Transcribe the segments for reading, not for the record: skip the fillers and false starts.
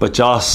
50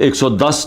$110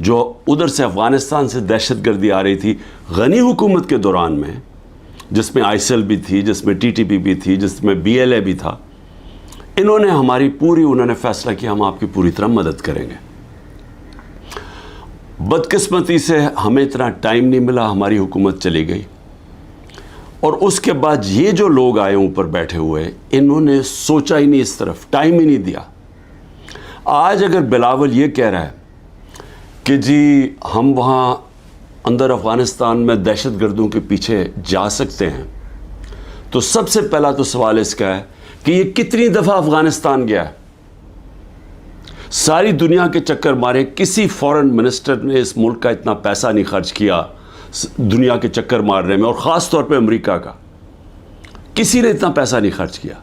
جو ادھر سے افغانستان سے دہشت گردی آ رہی تھی غنی حکومت کے دوران میں، جس میں آئیسل بھی تھی، جس میں ٹی ٹی پی بھی تھی، جس میں بی ایل اے بھی تھا، انہوں نے فیصلہ کیا ہم آپ کی پوری طرح مدد کریں گے۔ بدقسمتی سے ہمیں اتنا ٹائم نہیں ملا، ہماری حکومت چلی گئی، اور اس کے بعد یہ جو لوگ آئے اوپر بیٹھے ہوئے، انہوں نے سوچا ہی نہیں، اس طرف ٹائم ہی نہیں دیا۔ آج اگر بلاول یہ کہہ رہا ہے کہ جی ہم وہاں اندر افغانستان میں دہشت گردوں کے پیچھے جا سکتے ہیں، تو سب سے پہلا تو سوال اس کا ہے کہ یہ کتنی دفعہ افغانستان گیا ہے؟ ساری دنیا کے چکر مارے، کسی فورن منسٹر نے اس ملک کا اتنا پیسہ نہیں خرچ کیا دنیا کے چکر مارنے میں، اور خاص طور پہ امریکہ کا کسی نے اتنا پیسہ نہیں خرچ کیا۔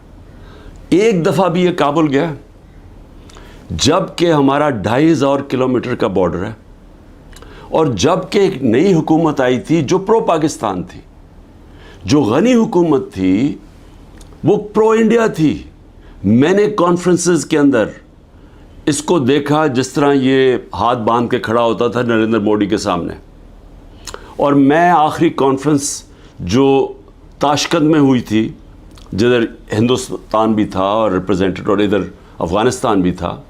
ایک دفعہ بھی یہ کابل گیا جب کہ ہمارا 2500 کلومیٹر کا بارڈر ہے، اور جب کہ ایک نئی حکومت آئی تھی جو پرو پاکستان تھی، جو غنی حکومت تھی، وہ پرو انڈیا تھی۔ میں نے کانفرنسز کے اندر اس کو دیکھا جس طرح یہ ہاتھ باندھ کے کھڑا ہوتا تھا نریندر مودی کے سامنے، اور میں آخری کانفرنس جو تاشقند میں ہوئی تھی، جدھر ہندوستان بھی تھا اور ریپرزینٹیڈ، اور ادھر افغانستان بھی تھا،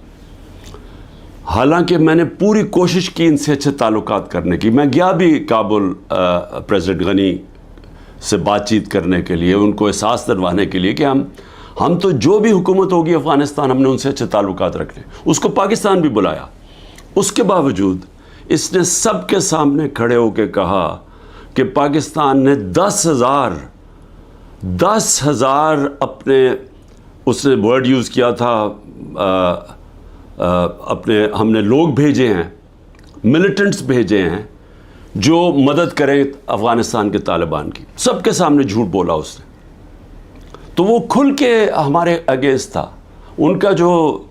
حالانکہ میں نے پوری کوشش کی ان سے اچھے تعلقات کرنے کی، میں گیا بھی کابل پریزیڈنٹ غنی سے بات چیت کرنے کے لیے، ان کو احساس دلوانے کے لیے کہ ہم تو جو بھی حکومت ہوگی افغانستان، ہم نے ان سے اچھے تعلقات رکھنے۔ اس کو پاکستان بھی بلایا، اس کے باوجود اس نے سب کے سامنے کھڑے ہو کے کہا کہ پاکستان نے 10,000 اپنے، اس نے ورڈ یوز کیا تھا، ہم نے لوگ بھیجے ہیں، ملیٹنٹس بھیجے ہیں جو مدد کریں افغانستان کے طالبان کی۔ سب کے سامنے جھوٹ بولا اس نے، تو وہ کھل کے ہمارے اگینسٹ تھا۔ ان کا جو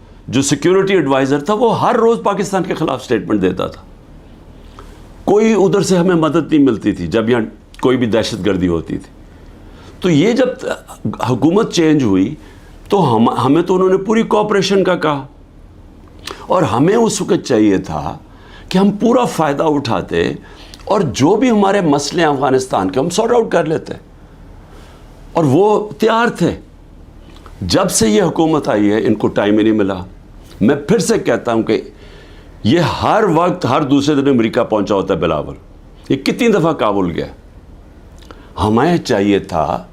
سیکیورٹی ایڈوائزر تھا، وہ ہر روز پاکستان کے خلاف سٹیٹمنٹ دیتا تھا۔ کوئی ادھر سے ہمیں مدد نہیں ملتی تھی جب یہاں کوئی بھی دہشت گردی ہوتی تھی۔ تو یہ جب حکومت چینج ہوئی تو ہمیں تو انہوں نے پوری کوآپریشن کا کہا، اور ہمیں اس وقت چاہیے تھا کہ ہم پورا فائدہ اٹھاتے، اور جو بھی ہمارے مسئلے ہیں افغانستان کے، ہم سارٹ آؤٹ کر لیتے، اور وہ تیار تھے۔ جب سے یہ حکومت آئی ہے ان کو ٹائم ہی نہیں ملا۔ میں پھر سے کہتا ہوں کہ یہ ہر وقت ہر دوسرے دن امریکہ پہنچا ہوتا ہے بلاول، یہ کتنی دفعہ کابل گیا۔ ہمیں چاہیے تھا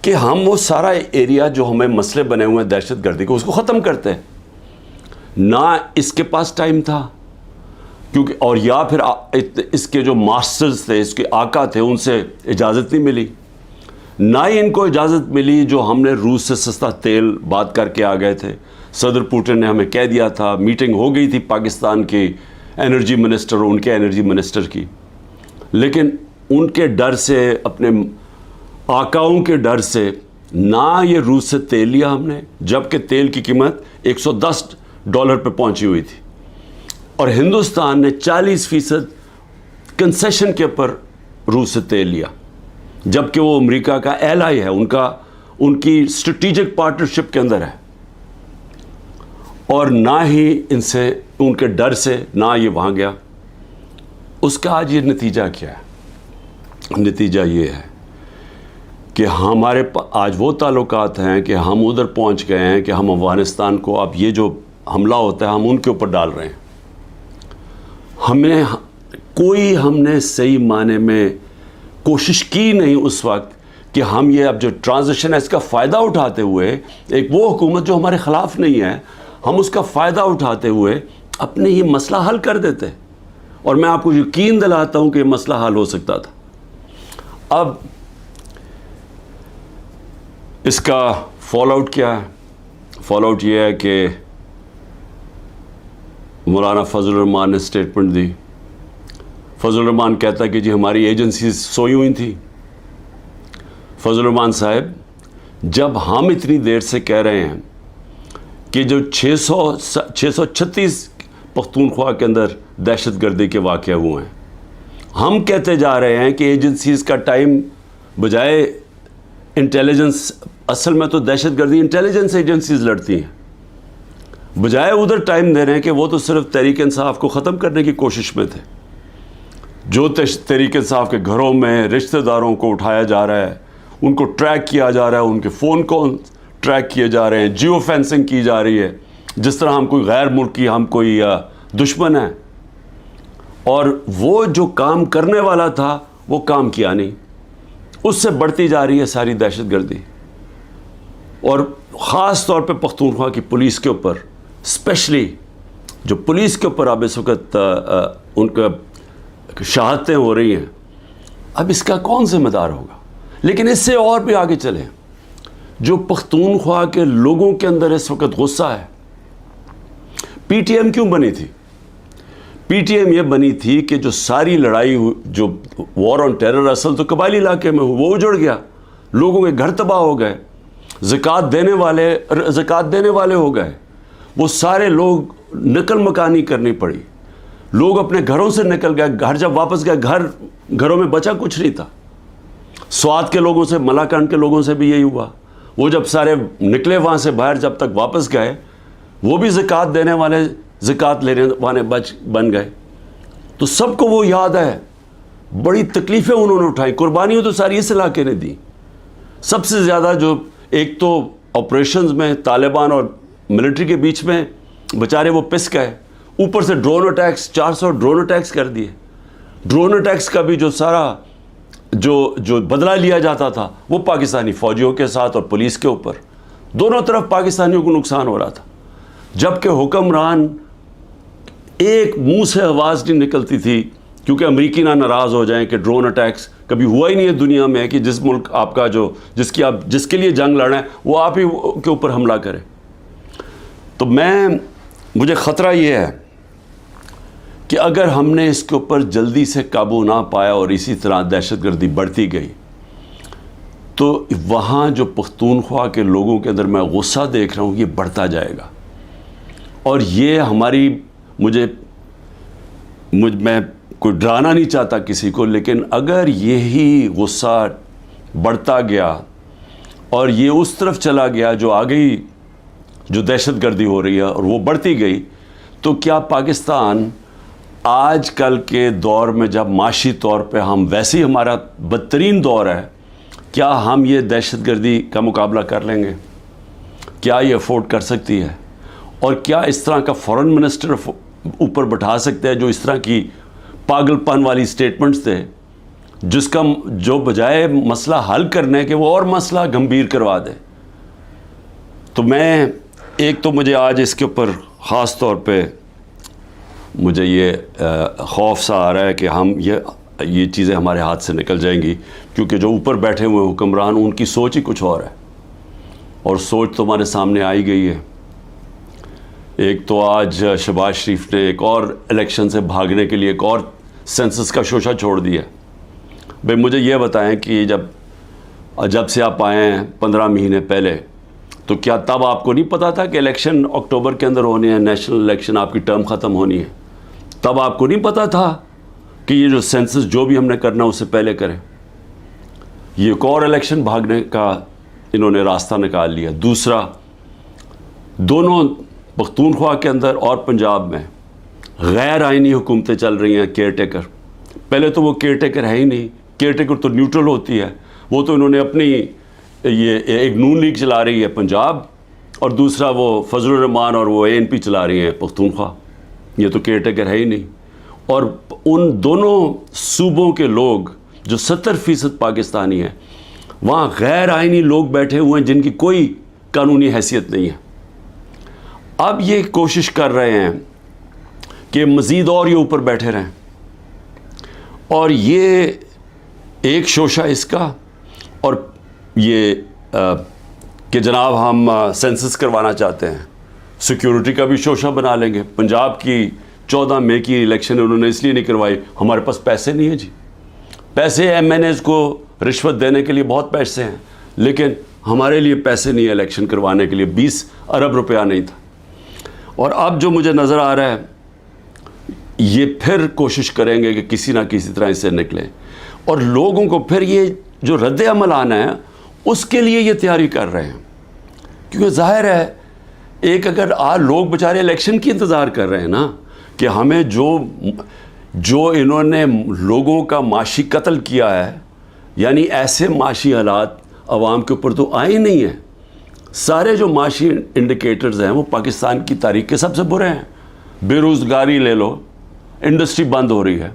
کہ ہم وہ سارا ایریا جو ہمیں مسئلے بنے ہوئے ہیں دہشت گردی کو، اس کو ختم کرتے، نہ اس کے پاس ٹائم تھا، کیونکہ اور یا پھر اس کے جو ماسٹرز تھے، اس کے آقا تھے، ان سے اجازت نہیں ملی، نہ ہی ان کو اجازت ملی جو ہم نے روس سے سستا تیل بات کر کے آ گئے تھے۔ صدر پوٹن نے ہمیں کہہ دیا تھا، میٹنگ ہو گئی تھی پاکستان کی انرجی منسٹر اور ان کے انرجی منسٹر کی، لیکن ان کے ڈر سے، اپنے آقاؤں کے ڈر سے، نہ یہ روس سے تیل لیا ہم نے، جبکہ تیل کی قیمت $110 پہ پہنچی ہوئی تھی، اور ہندوستان نے 40% کنسیشن کے اوپر روس سے تیل لیا، جبکہ وہ امریکہ کا ایلائی ہے، ان کی اسٹریٹجک پارٹنرشپ کے اندر ہے، اور نہ ہی ان سے، ان کے ڈر سے نہ یہ وہاں گیا۔ اس کا آج یہ نتیجہ کیا ہے؟ نتیجہ یہ ہے کہ ہمارے آج وہ تعلقات ہیں کہ ہم ادھر پہنچ گئے ہیں کہ ہم افغانستان کو اب یہ جو حملہ ہوتا ہے ہم ان کے اوپر ڈال رہے ہیں۔ ہم نے صحیح معنی میں کوشش کی نہیں اس وقت کہ ہم یہ اب جو ٹرانزیشن ہے اس کا فائدہ اٹھاتے ہوئے، ایک وہ حکومت جو ہمارے خلاف نہیں ہے، ہم اس کا فائدہ اٹھاتے ہوئے اپنے ہی مسئلہ حل کر دیتے، اور میں آپ کو یقین دلاتا ہوں کہ یہ مسئلہ حل ہو سکتا تھا۔ اب اس کا فال آؤٹ کیا ہے؟ فال آؤٹ یہ ہے کہ مولانا فضل الرحمان نے سٹیٹمنٹ دی۔ فضل الرحمان کہتا ہے کہ جی ہماری ایجنسیز سوئی ہوئی تھیں۔ فضل الرحمان صاحب، جب ہم اتنی دیر سے کہہ رہے ہیں کہ جو 636 پختونخوا کے اندر دہشت گردی کے واقعے ہوئے ہیں، ہم کہتے جا رہے ہیں کہ ایجنسیز کا ٹائم بجائے انٹیلیجنس، اصل میں تو دہشت گردی انٹیلیجنس ایجنسیز لڑتی ہیں، بجائے ادھر ٹائم دینے کہ وہ تو صرف تحریک انصاف کو ختم کرنے کی کوشش میں تھے. جو تحریک انصاف کے گھروں میں رشتہ داروں کو اٹھایا جا رہا ہے, ان کو ٹریک کیا جا رہا ہے, ان کے فون کو ٹریک کیے جا رہے ہیں, جیو فینسنگ کی جا رہی ہے, جس طرح ہم کوئی غیر ملکی, ہم کوئی دشمن ہیں. اور وہ جو کام کرنے والا تھا وہ کام کیا نہیں. اس سے بڑھتی جا رہی ہے ساری دہشت گردی, اور خاص طور پہ پختونخوا کی پولیس کے اوپر, اسپیشلی جو پولیس کے اوپر اب اس وقت ان کا شہادتیں ہو رہی ہیں. اب اس کا کون ذمہ دار ہوگا؟ لیکن اس سے اور بھی آگے چلیں, جو پختونخوا کے لوگوں کے اندر اس وقت غصہ ہے. پی ٹی ایم کیوں بنی تھی؟ پی ٹی ایم یہ بنی تھی کہ جو ساری لڑائی, جو وار آن ٹیرر اصل تو قبائلی علاقے میں وہ اجڑ گیا, لوگوں کے گھر تباہ ہو گئے, زکوٰۃ دینے والے ہو گئے, وہ سارے لوگ نقل مکانی کرنی پڑی, لوگ اپنے گھروں سے نکل گئے, گھر جب واپس گئے گھروں میں بچا کچھ نہیں تھا. سوات کے لوگوں سے, ملاکنڈ کے لوگوں سے بھی یہی ہوا. وہ جب سارے نکلے وہاں سے باہر, جب تک واپس گئے وہ بھی زکوٰۃ دینے والے, زکوٰۃ لینے والے بن گئے. تو سب کو وہ یاد ہے, بڑی تکلیفیں انہوں نے اٹھائی, قربانیوں تو ساری اس علاقے نے دی. سب سے زیادہ جو ایک تو آپریشنز میں طالبان اور ملٹری کے بیچ میں بیچارے وہ پس گئے, اوپر سے ڈرون اٹیکس, 400 ڈرون اٹیکس کر دیے. ڈرون اٹیکس کا بھی جو سارا جو بدلہ لیا جاتا تھا وہ پاکستانی فوجیوں کے ساتھ اور پولیس کے اوپر, دونوں طرف پاکستانیوں کو نقصان ہو رہا تھا. جبکہ حکمران ایک منہ سے آواز نہیں نکلتی تھی, کیونکہ امریکی نہ ناراض ہو جائیں کہ ڈرون اٹیکس کبھی ہوا ہی نہیں ہے دنیا میں کہ جس ملک آپ کا جس کے لیے جنگ لڑیں وہ آپ ہی کے اوپر حملہ کرے. تو مجھے خطرہ یہ ہے کہ اگر ہم نے اس کے اوپر جلدی سے قابو نہ پایا اور اسی طرح دہشت گردی بڑھتی گئی, تو وہاں جو پختونخوا کے لوگوں کے اندر میں غصہ دیکھ رہا ہوں یہ بڑھتا جائے گا. اور یہ میں کوئی ڈرانا نہیں چاہتا کسی کو, لیکن اگر یہی غصہ بڑھتا گیا اور یہ اس طرف چلا گیا جو آگئی جو دہشت گردی ہو رہی ہے اور وہ بڑھتی گئی, تو کیا پاکستان آج کل کے دور میں جب معاشی طور پہ ہم ویسے ہی ہمارا بدترین دور ہے, کیا ہم یہ دہشت گردی کا مقابلہ کر لیں گے؟ کیا یہ افورڈ کر سکتی ہے؟ اور کیا اس طرح کا فورن منسٹر اوپر بٹھا سکتے ہیں جو اس طرح کی پاگل پن والی سٹیٹمنٹس تھے, جو بجائے مسئلہ حل کرنے کے وہ اور مسئلہ گمبھیر کروا دے؟ تو مجھے آج اس کے اوپر خاص طور پہ مجھے یہ خوف سا آ رہا ہے کہ یہ چیزیں ہمارے ہاتھ سے نکل جائیں گی, کیونکہ جو اوپر بیٹھے ہوئے حکمران ان کی سوچ ہی کچھ اور ہے, اور سوچ تو ہمارے سامنے آئی گئی ہے. ایک تو آج شہباز شریف نے ایک اور الیکشن سے بھاگنے کے لیے ایک اور سینسس کا شوشہ چھوڑ دیا. بھئی مجھے یہ بتائیں کہ جب سے آپ آئے ہیں 15 مہینے پہلے, تو کیا تب آپ کو نہیں پتا تھا کہ الیکشن اکتوبر کے اندر ہونی ہے, نیشنل الیکشن, آپ کی ٹرم ختم ہونی ہے؟ تب آپ کو نہیں پتا تھا کہ یہ جو سینسس جو بھی ہم نے کرنا اس سے پہلے کریں؟ یہ ایک اور الیکشن بھاگنے کا انہوں نے راستہ نکال لیا. دوسرا, دونوں پختونخوا کے اندر اور پنجاب میں غیر آئینی حکومتیں چل رہی ہیں, کیئر ٹیکر. پہلے تو وہ کیئر ٹیکر ہے ہی نہیں, کیئر ٹیکر تو نیوٹرل ہوتی ہے, وہ تو انہوں نے اپنی یہ ایک نون لیگ چلا رہی ہے پنجاب, اور دوسرا وہ فضل الرحمان اور وہ ANP چلا رہی ہیں پختونخوا. یہ تو کیئر ٹیکر ہے ہی نہیں. اور ان دونوں صوبوں کے لوگ جو 70% پاکستانی ہیں, وہاں غیر آئینی لوگ بیٹھے ہوئے ہیں جن کی کوئی قانونی حیثیت نہیں ہے. اب یہ کوشش کر رہے ہیں کہ مزید اور یہ اوپر بیٹھے رہیں, اور یہ ایک شوشہ اس کا, اور یہ کہ جناب ہم سینسس کروانا چاہتے ہیں, سیکیورٹی کا بھی شوشہ بنا لیں گے. پنجاب کی 14 مئی کی الیکشن انہوں نے اس لیے نہیں کروائی, ہمارے پاس پیسے نہیں ہیں جی. پیسے MNAs کو رشوت دینے کے لیے بہت پیسے ہیں, لیکن ہمارے لیے پیسے نہیں ہیں الیکشن کروانے کے لیے, 20 ارب روپیہ نہیں تھا. اور اب جو مجھے نظر آ رہا ہے, یہ پھر کوشش کریں گے کہ کسی نہ کسی طرح اس سے نکلیں, اور لوگوں کو پھر یہ جو رد عمل آنا ہے اس کے لیے یہ تیاری کر رہے ہیں. کیونکہ ظاہر ہے ایک اگر لوگ بیچارے الیکشن کی انتظار کر رہے ہیں نا کہ ہمیں جو انہوں نے لوگوں کا معاشی قتل کیا ہے، یعنی ایسے معاشی حالات عوام کے اوپر تو آئے ہی نہیں ہیں. سارے جو معاشی انڈیکیٹرز ہیں وہ پاکستان کی تاریخ کے سب سے برے ہیں. بے روزگاری لے لو، انڈسٹری بند ہو رہی ہے.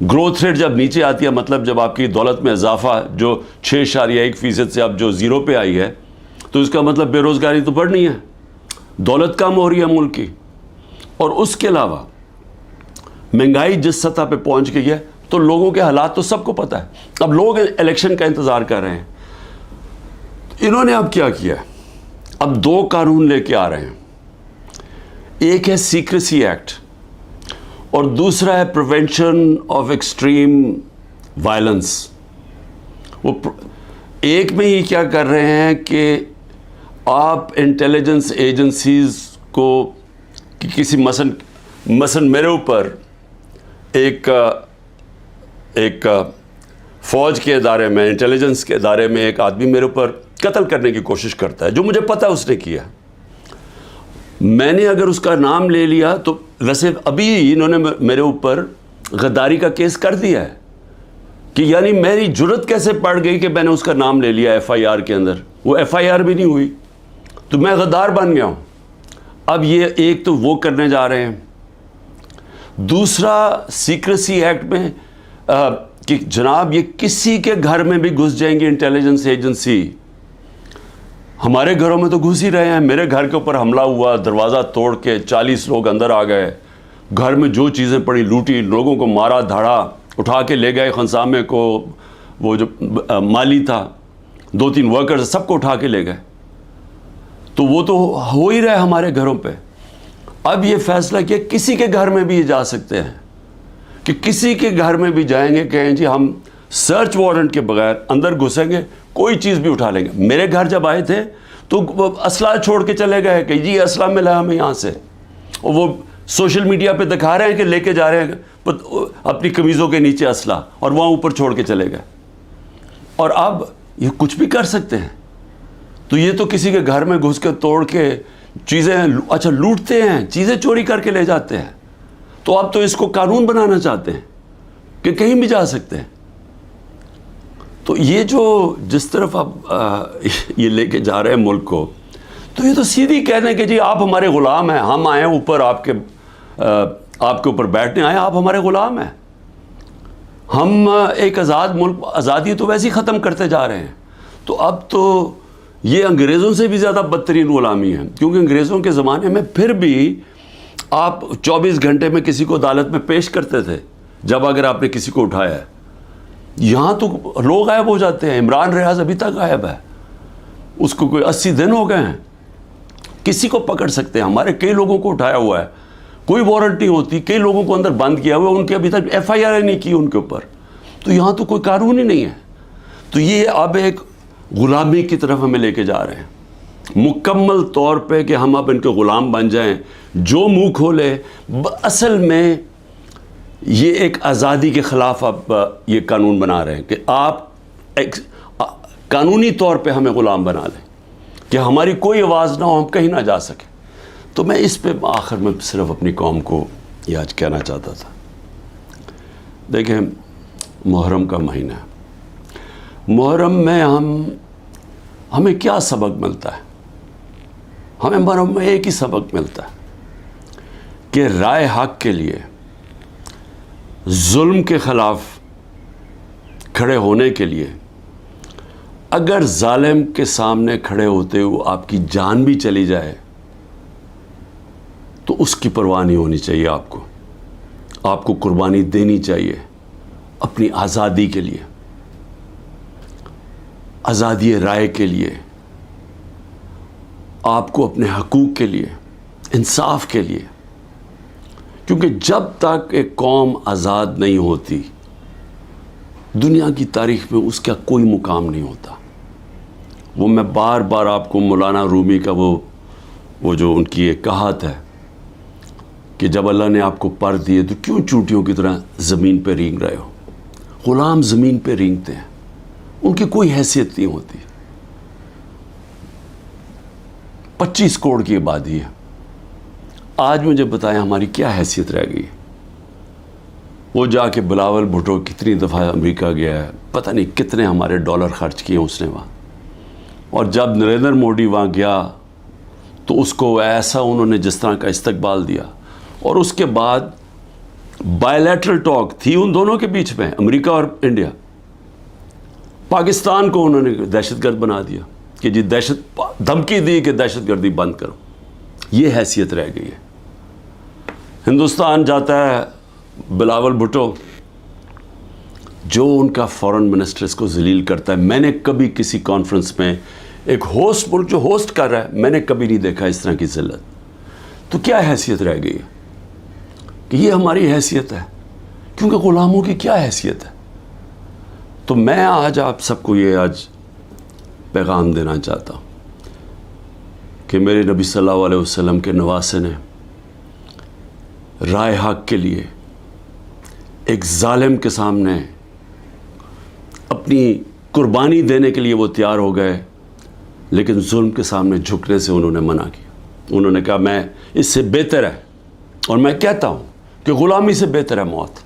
گروتھ ریٹ جب نیچے آتی ہے، مطلب جب آپ کی دولت میں اضافہ جو 6.1% سے اب جو 0 پہ آئی ہے، تو اس کا مطلب بے روزگاری تو بڑھنی ہے، دولت کم ہو رہی ہے ملک کی. اور اس کے علاوہ مہنگائی جس سطح پہ پہنچ گئی ہے تو لوگوں کے حالات تو سب کو پتہ ہے. اب لوگ الیکشن کا انتظار کر رہے ہیں. انہوں نے اب کیا کیا ہے؟ اب 2 قانون لے کے آ رہے ہیں. ایک ہے سیکریسی ایکٹ اور دوسرا ہے پریونشن آف ایکسٹریم وائلنس. وہ ایک میں ہی کیا کر رہے ہیں کہ آپ انٹیلیجنس ایجنسیز کو کسی مثلا میرے اوپر ایک فوج کے ادارے میں، انٹیلیجنس کے ادارے میں ایک آدمی میرے اوپر قتل کرنے کی کوشش کرتا ہے، جو مجھے پتہ اس نے کیا. میں نے اگر اس کا نام لے لیا تو ویسے ابھی انہوں نے میرے اوپر غداری کا کیس کر دیا ہے کہ یعنی میری جرت کیسے پڑ گئی کہ میں نے اس کا نام لے لیا FIR کے اندر. وہ FIR بھی نہیں ہوئی تو میں غدار بن گیا ہوں. اب یہ ایک تو وہ کرنے جا رہے ہیں. دوسرا سیکریسی ایکٹ میں کہ جناب یہ کسی کے گھر میں بھی گھس جائیں گے انٹیلیجنس ایجنسی. ہمارے گھروں میں تو گھس ہی رہے ہیں. میرے گھر کے اوپر حملہ ہوا، دروازہ توڑ کے 40 لوگ اندر آ گئے، گھر میں جو چیزیں پڑی لوٹی، لوگوں کو مارا دھاڑا، اٹھا کے لے گئے خنسامے کو. وہ جو مالی تھا، 2-3 ورکرز، سب کو اٹھا کے لے گئے. تو وہ تو ہو ہی رہا ہے ہمارے گھروں پہ. اب یہ فیصلہ کیا کسی کے گھر میں بھی یہ جا سکتے ہیں کہ کسی کے گھر میں بھی جائیں گے، کہیں جی ہم سرچ وارنٹ کے بغیر اندر گھسیں گے، کوئی چیز بھی اٹھا لیں گے. میرے گھر جب آئے تھے تو اسلحہ چھوڑ کے چلے گئے کہ جی اسلحہ ملا ہمیں یہاں سے. اور وہ سوشل میڈیا پہ دکھا رہے ہیں کہ لے کے جا رہے ہیں اپنی قمیضوں کے نیچے اسلحہ، اور وہاں اوپر چھوڑ کے چلے گئے. اور اب یہ کچھ بھی کر سکتے ہیں. تو یہ تو کسی کے گھر میں گھس کے توڑ کے چیزیں اچھا لوٹتے ہیں، چیزیں چوری کر کے لے جاتے ہیں. تو اب تو اس کو قانون بنانا چاہتے ہیں کہ کہیں بھی جا سکتے ہیں. تو یہ جو جس طرف اب یہ لے کے جا رہے ہیں ملک کو، تو یہ تو سیدھی کہنے کہ جی آپ ہمارے غلام ہیں، ہم آئے اوپر آپ کے اوپر بیٹھنے آئے، آپ ہمارے غلام ہیں. ہم ایک آزاد ملک، آزادی تو ویسے ہی ختم کرتے جا رہے ہیں. تو اب تو یہ انگریزوں سے بھی زیادہ بدترین غلامی ہے، کیونکہ انگریزوں کے زمانے میں پھر بھی آپ 24 گھنٹے میں کسی کو عدالت میں پیش کرتے تھے جب اگر آپ نے کسی کو اٹھایا ہے. یہاں تو لوگ غائب ہو جاتے ہیں. عمران ریاض ابھی تک غائب ہے، اس کو کوئی 80 دن ہو گئے ہیں. کسی کو پکڑ سکتے ہیں. ہمارے کئی لوگوں کو اٹھایا ہوا ہے، کوئی وارنٹ نہیں ہوتی. کئی لوگوں کو اندر بند کیا ہوا ہے، ان کے ابھی تک FIR نہیں کی ان کے اوپر. تو یہاں تو کوئی قانون ہی نہیں ہے. تو یہ اب ایک غلامی کی طرف ہمیں لے کے جا رہے ہیں مکمل طور پہ کہ ہم اب ان کے غلام بن جائیں، جو منہ کھولے. اصل میں یہ ایک آزادی کے خلاف اب یہ قانون بنا رہے ہیں کہ آپ قانونی طور پہ ہمیں غلام بنا لیں کہ ہماری کوئی آواز نہ ہو، ہم کہیں نہ جا سکیں. تو میں اس پہ آخر میں صرف اپنی قوم کو یہ آج کہنا چاہتا تھا. دیکھیں، محرم کا مہینہ ہے. محرم میں ہمیں کیا سبق ملتا ہے؟ ہمیں محرم میں ایک ہی سبق ملتا ہے کہ رائے حق کے لیے، ظلم کے خلاف کھڑے ہونے کے لیے اگر ظالم کے سامنے کھڑے ہوتے ہوئے آپ کی جان بھی چلی جائے تو اس کی پرواہ نہیں ہونی چاہیے. آپ کو قربانی دینی چاہیے اپنی آزادی کے لیے، آزادی رائے کے لیے، آپ کو اپنے حقوق کے لیے، انصاف کے لیے. کیونکہ جب تک ایک قوم آزاد نہیں ہوتی، دنیا کی تاریخ میں اس کا کوئی مقام نہیں ہوتا. وہ میں بار بار آپ کو مولانا رومی کا وہ جو ان کی ایک کہات ہے کہ جب اللہ نے آپ کو پر دیے تو کیوں چونٹیوں کی طرح زمین پہ رینگ رہے ہو. غلام زمین پہ رینگتے ہیں، ان کی کوئی حیثیت نہیں ہوتی. 25 کروڑ کی آبادی ہے. آج مجھے بتائیں ہماری کیا حیثیت رہ گئی ہے؟ وہ جا کے بلاول بھٹو کتنی دفعہ امریکہ گیا ہے, پتہ نہیں کتنے ہمارے ڈالر خرچ کیے اس نے وہاں, اور جب نریندر مودی وہاں گیا تو اس کو ایسا انہوں نے جس طرح کا استقبال دیا. اور اس کے بعد بائیلیٹرل ٹاک تھی ان دونوں کے بیچ میں, امریکہ اور انڈیا. پاکستان کو انہوں نے دہشت گرد بنا دیا کہ جی دھمکی دی کہ دہشت گردی بند کرو. یہ حیثیت رہ گئی ہے. ہندوستان جاتا ہے بلاول بھٹو, جو ان کا فارن منسٹر اس کو ذلیل کرتا ہے. میں نے کبھی کسی کانفرنس میں ایک ہوسٹ ملک جو ہوسٹ کر رہا ہے, میں نے کبھی نہیں دیکھا اس طرح کی ذلت. تو کیا حیثیت رہ گئی ہے کہ یہ ہماری حیثیت ہے, کیونکہ غلاموں کی کیا حیثیت ہے. تو میں آج آپ سب کو یہ آج پیغام دینا چاہتا ہوں کہ میرے نبی صلی اللہ علیہ وسلم کے نواسے نے رائے حق کے لیے ایک ظالم کے سامنے اپنی قربانی دینے کے لیے وہ تیار ہو گئے, لیکن ظلم کے سامنے جھکنے سے انہوں نے منع کیا. انہوں نے کہا میں اس سے بہتر ہے, اور میں کہتا ہوں کہ غلامی سے بہتر ہے موت.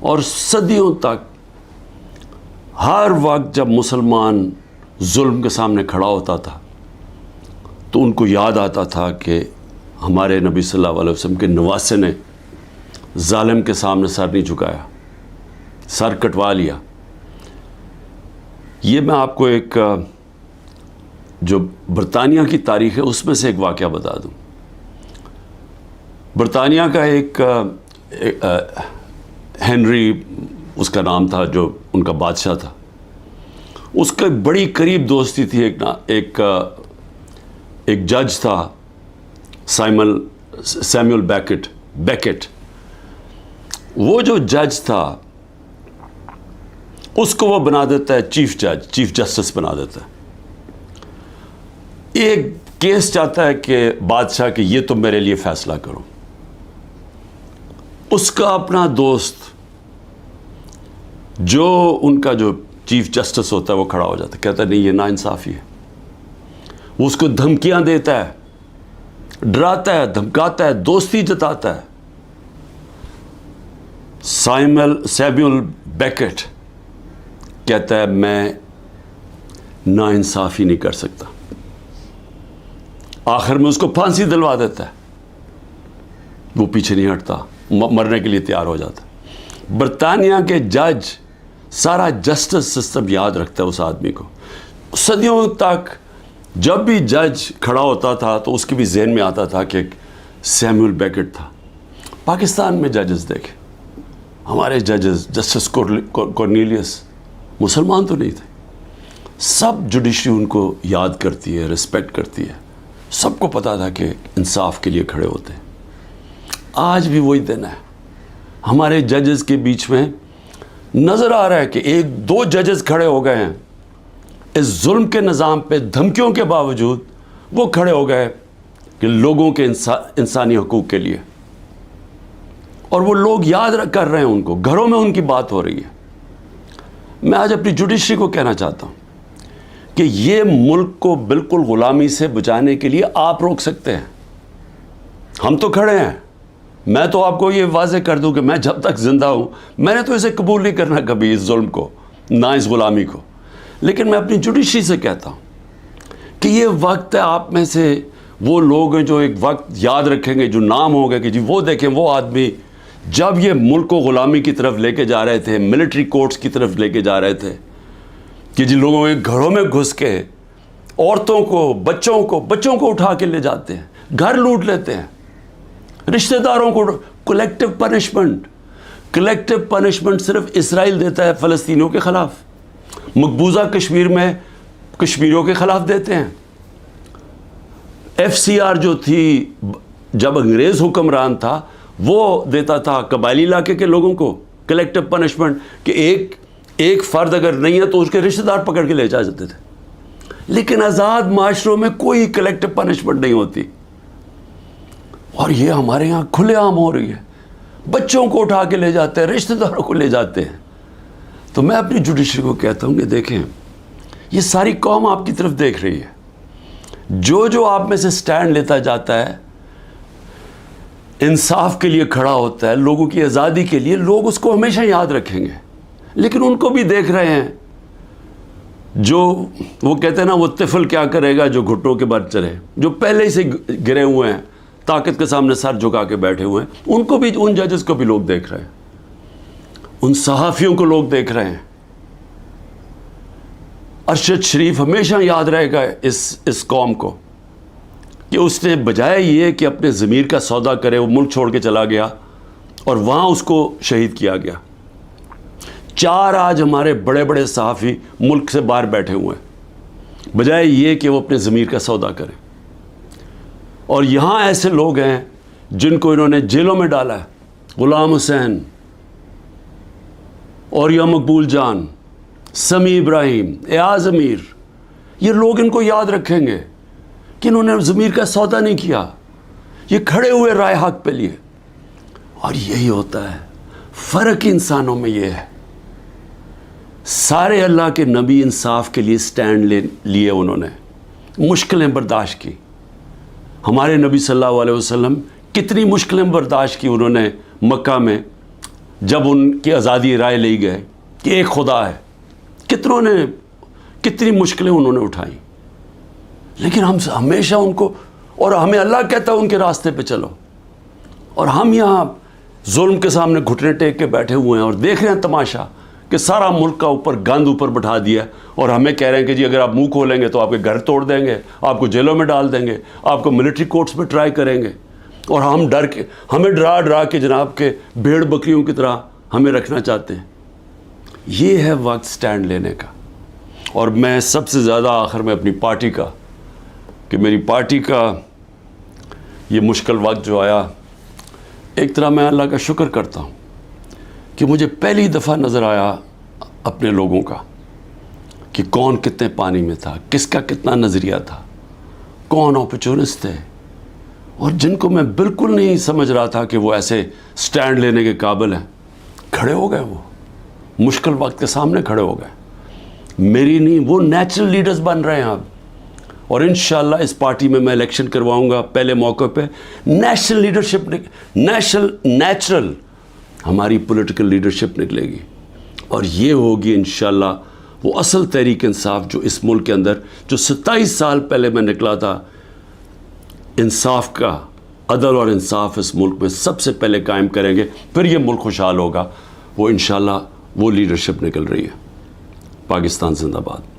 اور صدیوں تک ہر وقت جب مسلمان ظلم کے سامنے کھڑا ہوتا تھا تو ان کو یاد آتا تھا کہ ہمارے نبی صلی اللہ علیہ وسلم کے نواسے نے ظالم کے سامنے سر نہیں جھکایا, سر کٹوا لیا. یہ میں آپ کو ایک جو برطانیہ کی تاریخ ہے اس میں سے ایک واقعہ بتا دوں. برطانیہ کا ایک ہنری اس کا نام تھا, جو ان کا بادشاہ تھا. اس کا بڑی قریب دوستی تھی ایک جج تھا سیمول بیکٹ. وہ جو جج تھا اس کو وہ بنا دیتا ہے چیف جسٹس بنا دیتا ہے. ایک کیس چاہتا ہے کہ بادشاہ کہ یہ تم میرے لیے فیصلہ کرو. اس کا اپنا دوست جو ان کا جو چیف جسٹس ہوتا ہے وہ کھڑا ہو جاتا ہے, کہتا ہے نہیں یہ ناانصافی ہے. وہ اس کو دھمکیاں دیتا ہے, ڈراتا ہے, دھمکاتا ہے, دوستی جتاتا ہے. سیمول بیکٹ کہتا ہے میں ناانصافی نہیں کر سکتا. آخر میں اس کو پھانسی دلوا دیتا ہے. وہ پیچھے نہیں ہٹتا, مرنے کے لیے تیار ہو جاتا. برطانیہ کے جج سارا جسٹس سسٹم یاد رکھتا ہے اس آدمی کو. صدیوں تک جب بھی جج کھڑا ہوتا تھا تو اس کے بھی ذہن میں آتا تھا کہ سیمول بیکٹ تھا. پاکستان میں ججز دیکھیں, ہمارے ججز جسٹس کورنیلیس مسلمان تو نہیں تھے. سب جوڈیشری ان کو یاد کرتی ہے, رسپیکٹ کرتی ہے. سب کو پتا تھا کہ انصاف کے لیے کھڑے ہوتے ہیں. آج بھی وہی دن ہے. ہمارے ججز کے بیچ میں نظر آ رہا ہے کہ ایک دو ججز کھڑے ہو گئے ہیں اس ظلم کے نظام پہ, دھمکیوں کے باوجود وہ کھڑے ہو گئے کہ لوگوں کے انسانی حقوق کے لیے. اور وہ لوگ یاد کر رہے ہیں ان کو, گھروں میں ان کی بات ہو رہی ہے. میں آج اپنی جوڈیشری کو کہنا چاہتا ہوں کہ یہ ملک کو بالکل غلامی سے بچانے کے لیے آپ روک سکتے ہیں. ہم تو کھڑے ہیں. میں تو آپ کو یہ واضح کر دوں کہ میں جب تک زندہ ہوں میں نے تو اسے قبول نہیں کرنا کبھی, اس ظلم کو, نہ اس غلامی کو. لیکن میں اپنی جوڈیشری سے کہتا ہوں کہ یہ وقت ہے, آپ میں سے وہ لوگ ہیں جو ایک وقت یاد رکھیں گے, جو نام ہوگا کہ جی وہ دیکھیں وہ آدمی جب یہ ملک کو غلامی کی طرف لے کے جا رہے تھے, ملٹری کورٹس کی طرف لے کے جا رہے تھے, کہ جن لوگوں کے گھروں میں گھس کے عورتوں کو, بچوں کو اٹھا کے لے جاتے ہیں, گھر لوٹ لیتے ہیں, رشتہ داروں کو. کلیکٹیو پنشمنٹ صرف اسرائیل دیتا ہے فلسطینیوں کے خلاف, مقبوضہ کشمیر میں کشمیریوں کے خلاف دیتے ہیں. FCR جو تھی جب انگریز حکمران تھا وہ دیتا تھا قبائلی علاقے کے لوگوں کو کلیکٹیو پنشمنٹ, کہ ایک فرد اگر نہیں ہے تو اس کے رشتہ دار پکڑ کے لے جا جاتے تھے. لیکن آزاد معاشروں میں کوئی کلیکٹیو پنشمنٹ نہیں ہوتی, اور یہ ہمارے یہاں کھلے عام ہو رہی ہے. بچوں کو اٹھا کے لے جاتے ہیں, رشتہ داروں کو لے جاتے ہیں. تو میں اپنی جوڈیشری کو کہتا ہوں کہ دیکھیں یہ ساری قوم آپ کی طرف دیکھ رہی ہے, جو آپ میں سے سٹینڈ لیتا جاتا ہے، انصاف کے لیے کھڑا ہوتا ہے، لوگوں کی آزادی کے لیے، لوگ اس کو ہمیشہ یاد رکھیں گے. لیکن ان کو بھی دیکھ رہے ہیں، جو وہ کہتے ہیں نا، وہ طفل کیا کرے گا جو گھٹنوں کے بل چلے، جو پہلے ہی سے گرے ہوئے ہیں، طاقت کے سامنے سر جھکا کے بیٹھے ہوئے ہیں. ان کو بھی، ان ججز کو بھی لوگ دیکھ رہے ہیں، ان صحافیوں کو لوگ دیکھ رہے ہیں. ارشد شریف ہمیشہ یاد رہے گا اس قوم کو کہ اس نے بجائے یہ کہ اپنے ضمیر کا سودا کرے، وہ ملک چھوڑ کے چلا گیا اور وہاں اس کو شہید کیا گیا. 4 آج ہمارے بڑے بڑے صحافی ملک سے باہر بیٹھے ہوئے ہیں بجائے یہ کہ وہ اپنے ضمیر کا سودا کریں. اور یہاں ایسے لوگ ہیں جن کو انہوں نے جیلوں میں ڈالا ہے، غلام حسین، اوریا مقبول جان، سمیع ابراہیم، ایاز امیر. یہ لوگ ان کو یاد رکھیں گے کہ انہوں نے ضمیر کا سودا نہیں کیا، یہ کھڑے ہوئے رائے حق پہ لیے. اور یہی ہوتا ہے فرق انسانوں میں. یہ ہے سارے اللہ کے نبی انصاف کے لیے سٹینڈ لیے، انہوں نے مشکلیں برداشت کی. ہمارے نبی صلی اللہ علیہ وسلم کتنی مشکلیں برداشت کی انہوں نے مکہ میں، جب ان کی آزادی رائے لی گئے کہ ایک خدا ہے. کتنی مشکلیں انہوں نے اٹھائیں. لیکن ہم ہمیشہ ان کو، اور ہمیں اللہ کہتا ہے ان کے راستے پہ چلو، اور ہم یہاں ظلم کے سامنے گھٹنے ٹیک کے بیٹھے ہوئے ہیں اور دیکھ رہے ہیں تماشا کہ سارا ملک کا اوپر گند اوپر بٹھا دیا، اور ہمیں کہہ رہے ہیں کہ جی اگر آپ منہ کھولیں گے تو آپ کے گھر توڑ دیں گے، آپ کو جیلوں میں ڈال دیں گے، آپ کو ملٹری کورٹس میں ٹرائی کریں گے. اور ہمیں ڈرا کے جناب کے بھیڑ بکریوں کی طرح ہمیں رکھنا چاہتے ہیں. یہ ہے وقت سٹینڈ لینے کا. اور میں سب سے زیادہ آخر میں اپنی پارٹی کا، کہ میری پارٹی کا یہ مشکل وقت جو آیا، ایک طرح میں اللہ کا شکر کرتا ہوں کہ مجھے پہلی دفعہ نظر آیا اپنے لوگوں کا کہ کون کتنے پانی میں تھا، کس کا کتنا نظریہ تھا، کون اپرچونسٹ تھے، اور جن کو میں بالکل نہیں سمجھ رہا تھا کہ وہ ایسے سٹینڈ لینے کے قابل ہیں، کھڑے ہو گئے. وہ مشکل وقت کے سامنے کھڑے ہو گئے. میری نہیں، وہ نیچرل لیڈرز بن رہے ہیں اب. اور انشاءاللہ اس پارٹی میں الیکشن کرواؤں گا پہلے موقع پہ. نیشنل لیڈرشپ، نیچرل ہماری پولیٹیکل لیڈرشپ نکلے گی، اور یہ ہوگی انشاءاللہ وہ اصل تحریک انصاف جو اس ملک کے اندر، جو 27 سال پہلے میں نکلا تھا، انصاف کا، عدل اور انصاف اس ملک میں سب سے پہلے قائم کریں گے. پھر یہ ملک خوشحال ہوگا. وہ انشاءاللہ وہ لیڈرشپ نکل رہی ہے. پاکستان زندہ باد.